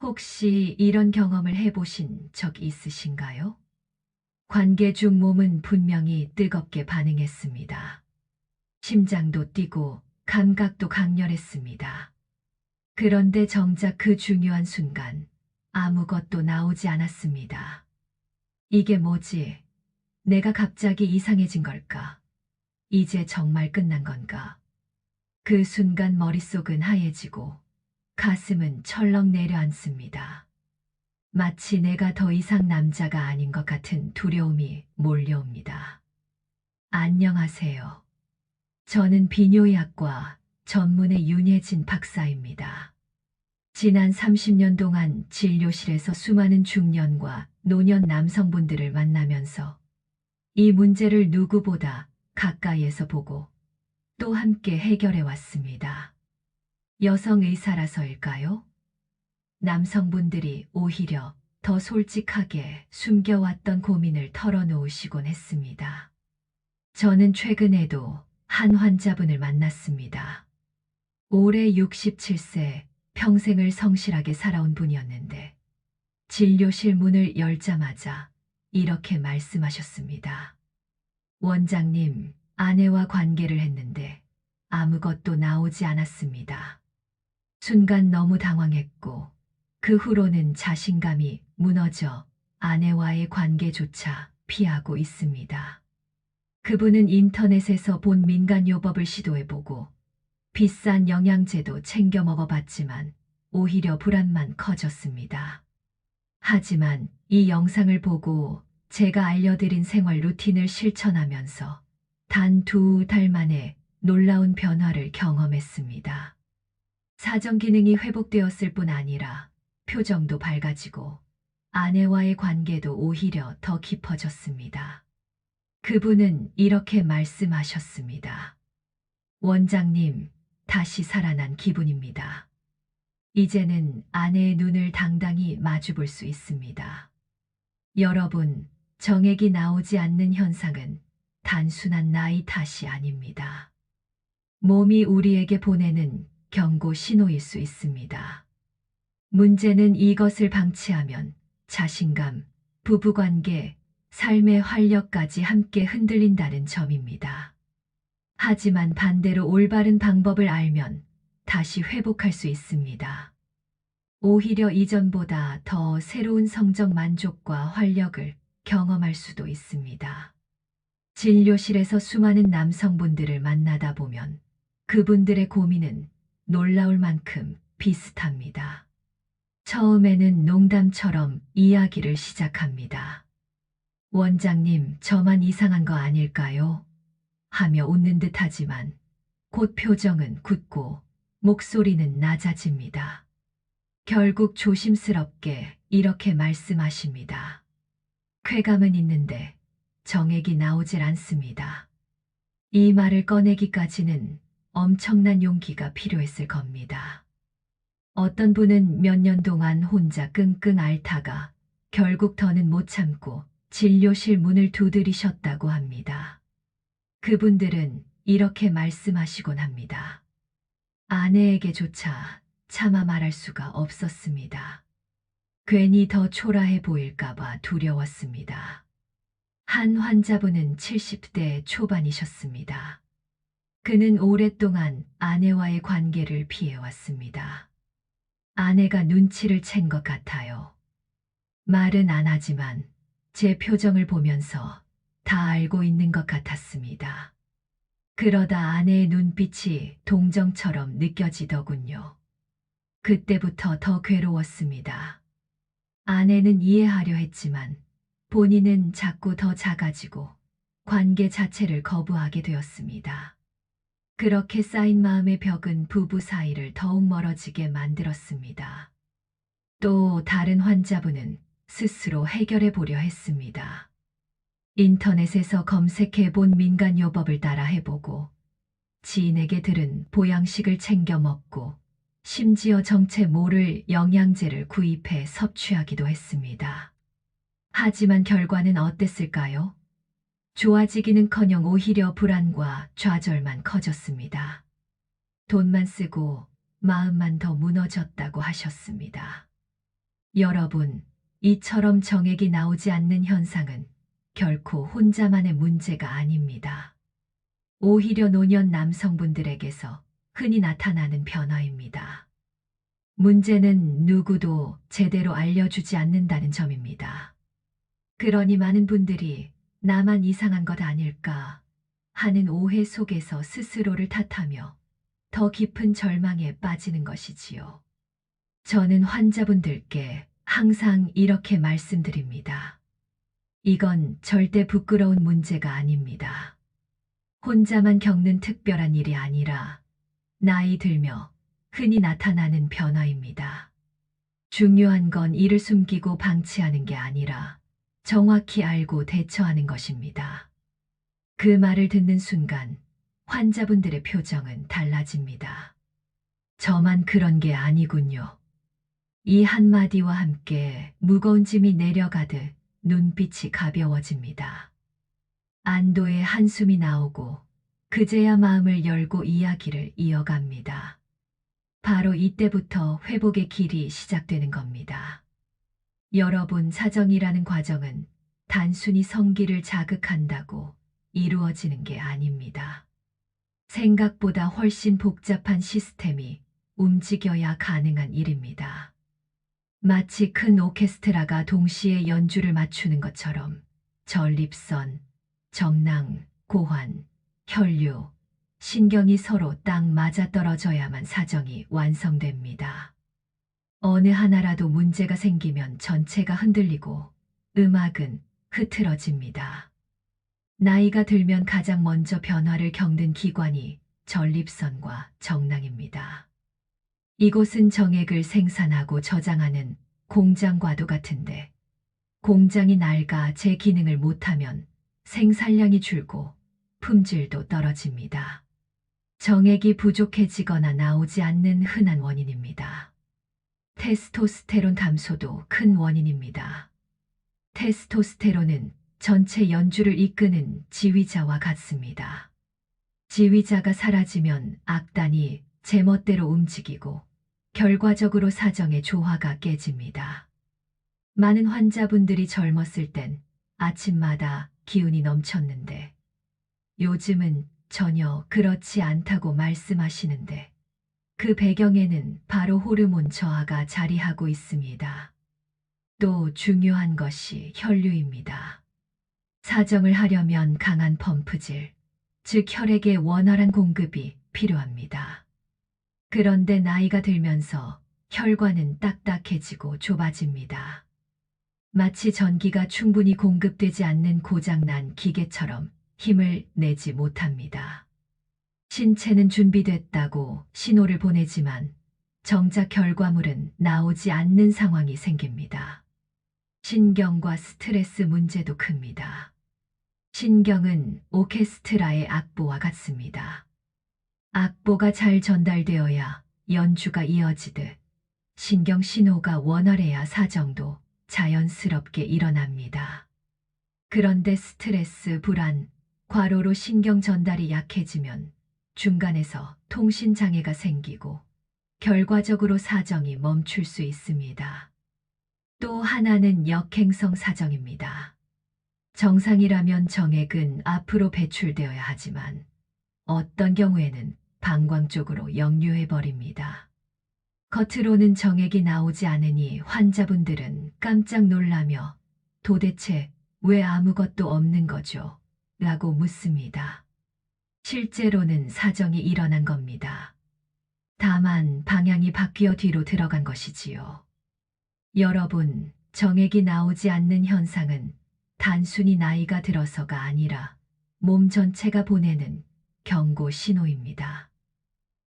혹시 이런 경험을 해보신 적 있으신가요? 관계 중 몸은 분명히 뜨겁게 반응했습니다. 심장도 뛰고 감각도 강렬했습니다. 그런데 정작 그 중요한 순간 아무것도 나오지 않았습니다. 이게 뭐지? 내가 갑자기 이상해진 걸까? 이제 정말 끝난 건가? 그 순간 머릿속은 하얘지고 가슴은 철렁 내려앉습니다. 마치 내가 더 이상 남자가 아닌 것 같은 두려움이 몰려옵니다. 안녕하세요. 저는 비뇨의학과 전문의 윤혜진 박사입니다. 지난 30년 동안 진료실에서 수많은 중년과 노년 남성분들을 만나면서 이 문제를 누구보다 가까이에서 보고 또 함께 해결해 왔습니다. 여성 의사라서일까요? 남성분들이 오히려 더 솔직하게 숨겨왔던 고민을 털어놓으시곤 했습니다. 저는 최근에도 한 환자분을 만났습니다. 올해 67세, 평생을 성실하게 살아온 분이었는데 진료실 문을 열자마자 이렇게 말씀하셨습니다. 원장님, 아내와 관계를 했는데 아무것도 나오지 않았습니다. 순간 너무 당황했고 그 후로는 자신감이 무너져 아내와의 관계조차 피하고 있습니다. 그분은 인터넷에서 본 민간요법을 시도해보고 비싼 영양제도 챙겨 먹어봤지만 오히려 불안만 커졌습니다. 하지만 이 영상을 보고 제가 알려드린 생활 루틴을 실천하면서 단 2달 만에 놀라운 변화를 경험했습니다. 사정 기능이 회복되었을 뿐 아니라 표정도 밝아지고 아내와의 관계도 오히려 더 깊어졌습니다. 그분은 이렇게 말씀하셨습니다. 원장님, 다시 살아난 기분입니다. 이제는 아내의 눈을 당당히 마주볼 수 있습니다. 여러분, 정액이 나오지 않는 현상은 단순한 나이 탓이 아닙니다. 몸이 우리에게 보내는 경고 신호일 수 있습니다. 문제는 이것을 방치하면 자신감, 부부관계, 삶의 활력까지 함께 흔들린다는 점입니다. 하지만 반대로 올바른 방법을 알면 다시 회복할 수 있습니다. 오히려 이전보다 더 새로운 성적 만족과 활력을 경험할 수도 있습니다. 진료실에서 수많은 남성분들을 만나다 보면 그분들의 고민은 놀라울 만큼 비슷합니다. 처음에는 농담처럼 이야기를 시작합니다. 원장님, 저만 이상한 거 아닐까요? 하며 웃는 듯 하지만 곧 표정은 굳고 목소리는 낮아집니다. 결국 조심스럽게 이렇게 말씀하십니다. 쾌감은 있는데 정액이 나오질 않습니다. 이 말을 꺼내기까지는 엄청난 용기가 필요했을 겁니다. 어떤 분은 몇 년 동안 혼자 끙끙 앓다가 결국 더는 못 참고 진료실 문을 두드리셨다고 합니다. 그분들은 이렇게 말씀하시곤 합니다. 아내에게조차 차마 말할 수가 없었습니다. 괜히 더 초라해 보일까봐 두려웠습니다. 한 환자분은 70대 초반이셨습니다. 그는 오랫동안 아내와의 관계를 피해왔습니다. 아내가 눈치를 챈 것 같아요. 말은 안 하지만 제 표정을 보면서 다 알고 있는 것 같았습니다. 그러다 아내의 눈빛이 동정처럼 느껴지더군요. 그때부터 더 괴로웠습니다. 아내는 이해하려 했지만 본인은 자꾸 더 작아지고 관계 자체를 거부하게 되었습니다. 그렇게 쌓인 마음의 벽은 부부 사이를 더욱 멀어지게 만들었습니다. 또 다른 환자분은 스스로 해결해 보려 했습니다. 인터넷에서 검색해 본 민간요법을 따라 해보고 지인에게 들은 보양식을 챙겨 먹고 심지어 정체 모를 영양제를 구입해 섭취하기도 했습니다. 하지만 결과는 어땠을까요? 좋아지기는커녕 오히려 불안과 좌절만 커졌습니다. 돈만 쓰고 마음만 더 무너졌다고 하셨습니다. 여러분, 이처럼 정액이 나오지 않는 현상은 결코 혼자만의 문제가 아닙니다. 오히려 노년 남성분들에게서 흔히 나타나는 변화입니다. 문제는 누구도 제대로 알려주지 않는다는 점입니다. 그러니 많은 분들이 나만 이상한 것 아닐까 하는 오해 속에서 스스로를 탓하며 더 깊은 절망에 빠지는 것이지요. 저는 환자분들께 항상 이렇게 말씀드립니다. 이건 절대 부끄러운 문제가 아닙니다. 혼자만 겪는 특별한 일이 아니라 나이 들며 흔히 나타나는 변화입니다. 중요한 건 이를 숨기고 방치하는 게 아니라 정확히 알고 대처하는 것입니다. 그 말을 듣는 순간 환자분들의 표정은 달라집니다. 저만 그런 게 아니군요. 이 한마디와 함께 무거운 짐이 내려가듯 눈빛이 가벼워집니다. 안도의 한숨이 나오고 그제야 마음을 열고 이야기를 이어갑니다. 바로 이때부터 회복의 길이 시작되는 겁니다. 여러분, 사정이라는 과정은 단순히 성기를 자극한다고 이루어지는 게 아닙니다. 생각보다 훨씬 복잡한 시스템이 움직여야 가능한 일입니다. 마치 큰 오케스트라가 동시에 연주를 맞추는 것처럼 전립선, 정낭, 고환, 혈류, 신경이 서로 딱 맞아떨어져야만 사정이 완성됩니다. 어느 하나라도 문제가 생기면 전체가 흔들리고 음악은 흐트러집니다. 나이가 들면 가장 먼저 변화를 겪는 기관이 전립선과 정낭입니다. 이곳은 정액을 생산하고 저장하는 공장과도 같은데, 공장이 낡아 제 기능을 못하면 생산량이 줄고 품질도 떨어집니다. 정액이 부족해지거나 나오지 않는 흔한 원인입니다. 테스토스테론 감소도 큰 원인입니다. 테스토스테론은 전체 연주를 이끄는 지휘자와 같습니다. 지휘자가 사라지면 악단이 제멋대로 움직이고 결과적으로 사정의 조화가 깨집니다. 많은 환자분들이 젊었을 땐 아침마다 기운이 넘쳤는데 요즘은 전혀 그렇지 않다고 말씀하시는데 그 배경에는 바로 호르몬 저하가 자리하고 있습니다. 또 중요한 것이 혈류입니다. 사정을 하려면 강한 펌프질, 즉 혈액의 원활한 공급이 필요합니다. 그런데 나이가 들면서 혈관은 딱딱해지고 좁아집니다. 마치 전기가 충분히 공급되지 않는 고장난 기계처럼 힘을 내지 못합니다. 신체는 준비됐다고 신호를 보내지만 정작 결과물은 나오지 않는 상황이 생깁니다. 신경과 스트레스 문제도 큽니다. 신경은 오케스트라의 악보와 같습니다. 악보가 잘 전달되어야 연주가 이어지듯 신경 신호가 원활해야 사정도 자연스럽게 일어납니다. 그런데 스트레스, 불안, 과로로 신경 전달이 약해지면 중간에서 통신 장애가 생기고 결과적으로 사정이 멈출 수 있습니다. 또 하나는 역행성 사정입니다. 정상이라면 정액은 앞으로 배출되어야 하지만 어떤 경우에는 방광 쪽으로 역류해버립니다. 겉으로는 정액이 나오지 않으니 환자분들은 깜짝 놀라며 도대체 왜 아무것도 없는 거죠? 라고 묻습니다. 실제로는 사정이 일어난 겁니다. 다만 방향이 바뀌어 뒤로 들어간 것이지요. 여러분, 정액이 나오지 않는 현상은 단순히 나이가 들어서가 아니라 몸 전체가 보내는 경고 신호입니다.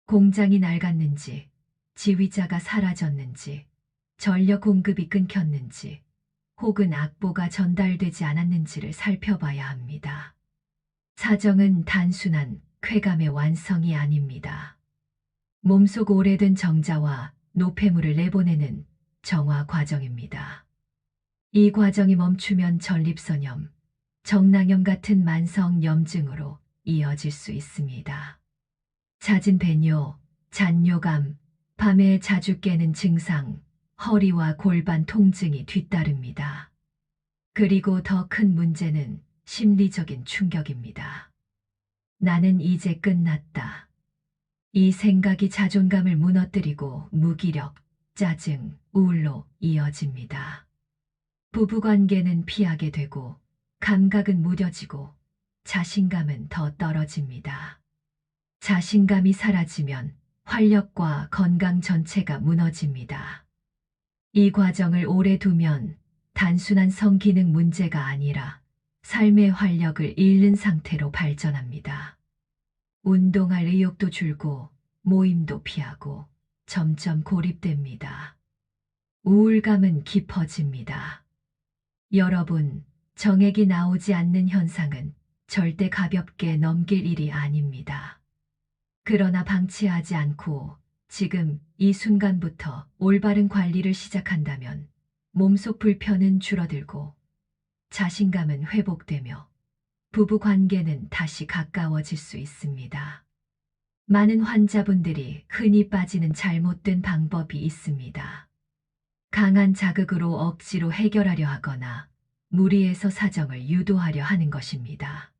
공장이 낡았는지, 지휘자가 사라졌는지, 전력 공급이 끊겼는지, 혹은 악보가 전달되지 않았는지를 살펴봐야 합니다. 사정은 단순한 쾌감의 완성이 아닙니다. 몸속 오래된 정자와 노폐물을 내보내는 정화 과정입니다. 이 과정이 멈추면 전립선염, 정낭염 같은 만성 염증으로 이어질 수 있습니다. 잦은 배뇨, 잔뇨감, 밤에 자주 깨는 증상, 허리와 골반 통증이 뒤따릅니다. 그리고 더 큰 문제는 심리적인 충격입니다. 나는 이제 끝났다. 이 생각이 자존감을 무너뜨리고 무기력, 짜증, 우울로 이어집니다. 부부관계는 피하게 되고 감각은 무뎌지고 자신감은 더 떨어집니다. 자신감이 사라지면 활력과 건강 전체가 무너집니다. 이 과정을 오래 두면 단순한 성기능 문제가 아니라 삶의 활력을 잃는 상태로 발전합니다. 운동할 의욕도 줄고 모임도 피하고 점점 고립됩니다. 우울감은 깊어집니다. 여러분, 정액이 나오지 않는 현상은 절대 가볍게 넘길 일이 아닙니다. 그러나 방치하지 않고 지금 이 순간부터 올바른 관리를 시작한다면 몸속 불편은 줄어들고 자신감은 회복되며 부부 관계는 다시 가까워질 수 있습니다. 많은 환자분들이 흔히 빠지는 잘못된 방법이 있습니다. 강한 자극으로 억지로 해결하려 하거나 무리해서 사정을 유도하려 하는 것입니다.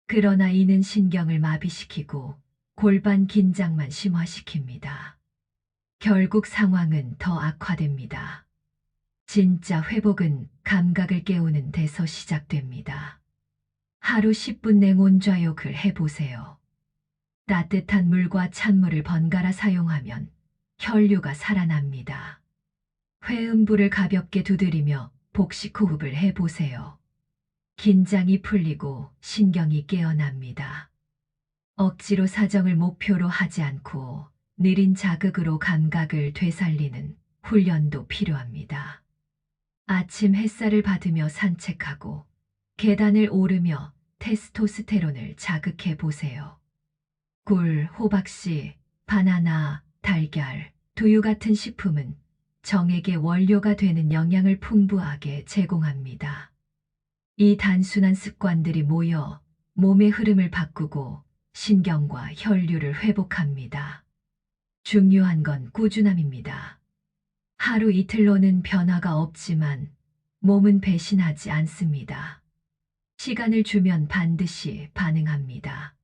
그러나 이는 신경을 마비시키고 골반 긴장만 심화시킵니다. 결국 상황은 더 악화됩니다. 진짜 회복은 감각을 깨우는 데서 시작됩니다. 하루 10분 냉온좌욕을 해보세요. 따뜻한 물과 찬물을 번갈아 사용하면 혈류가 살아납니다. 회음부를 가볍게 두드리며 복식 호흡을 해보세요. 긴장이 풀리고 신경이 깨어납니다. 억지로 사정을 목표로 하지 않고 느린 자극으로 감각을 되살리는 훈련도 필요합니다. 아침 햇살을 받으며 산책하고 계단을 오르며 테스토스테론을 자극해 보세요. 꿀, 호박씨, 바나나, 달걀, 두유 같은 식품은 정액의 원료가 되는 영양을 풍부하게 제공합니다. 이 단순한 습관들이 모여 몸의 흐름을 바꾸고 신경과 혈류를 회복합니다. 중요한 건 꾸준함입니다. 하루 이틀로는 변화가 없지만 몸은 배신하지 않습니다. 시간을 주면 반드시 반응합니다.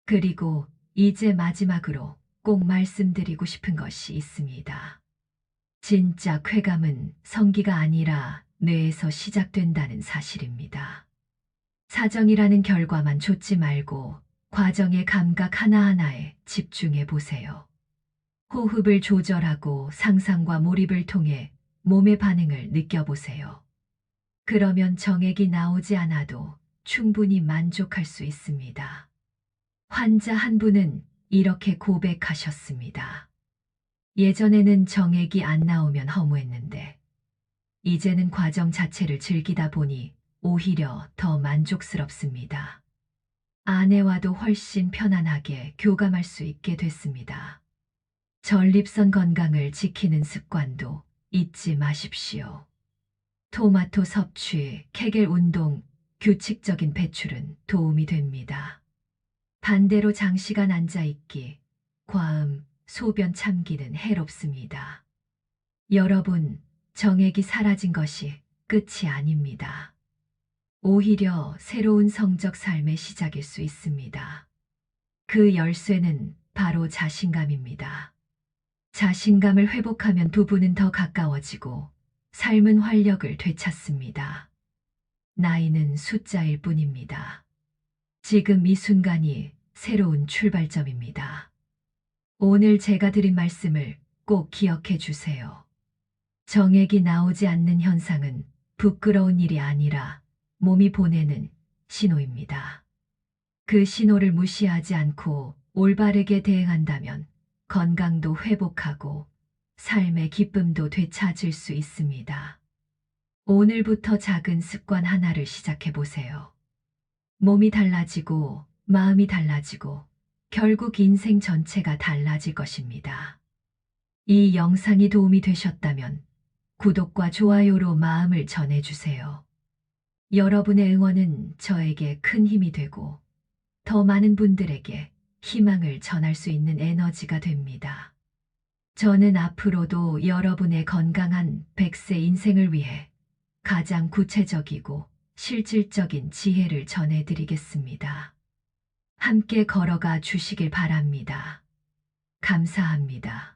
그리고 이제 마지막으로 꼭 말씀드리고 싶은 것이 있습니다. 진짜 쾌감은 성기가 아니라 뇌에서 시작된다는 사실입니다. 사정이라는 결과만 좇지 말고 과정의 감각 하나하나에 집중해 보세요. 호흡을 조절하고 상상과 몰입을 통해 몸의 반응을 느껴보세요. 그러면 정액이 나오지 않아도 충분히 만족할 수 있습니다. 환자 한 분은 이렇게 고백하셨습니다. 예전에는 정액이 안 나오면 허무했는데 이제는 과정 자체를 즐기다 보니 오히려 더 만족스럽습니다. 아내와도 훨씬 편안하게 교감할 수 있게 됐습니다. 전립선 건강을 지키는 습관도 잊지 마십시오. 토마토 섭취, 케겔 운동, 규칙적인 배출은 도움이 됩니다. 반대로 장시간 앉아있기, 과음, 소변 참기는 해롭습니다. 여러분, 정액이 사라진 것이 끝이 아닙니다. 오히려 새로운 성적 삶의 시작일 수 있습니다. 그 열쇠는 바로 자신감입니다. 자신감을 회복하면 부부는 더 가까워지고 삶은 활력을 되찾습니다. 나이는 숫자일 뿐입니다. 지금 이 순간이 새로운 출발점입니다. 오늘 제가 드린 말씀을 꼭 기억해 주세요. 정액이 나오지 않는 현상은 부끄러운 일이 아니라 몸이 보내는 신호입니다. 그 신호를 무시하지 않고 올바르게 대응한다면 건강도 회복하고 삶의 기쁨도 되찾을 수 있습니다. 오늘부터 작은 습관 하나를 시작해 보세요. 몸이 달라지고 마음이 달라지고 결국 인생 전체가 달라질 것입니다. 이 영상이 도움이 되셨다면 구독과 좋아요로 마음을 전해주세요. 여러분의 응원은 저에게 큰 힘이 되고 더 많은 분들에게 희망을 전할 수 있는 에너지가 됩니다. 저는 앞으로도 여러분의 건강한 100세 인생을 위해 가장 구체적이고 실질적인 지혜를 전해드리겠습니다. 함께 걸어가 주시길 바랍니다. 감사합니다.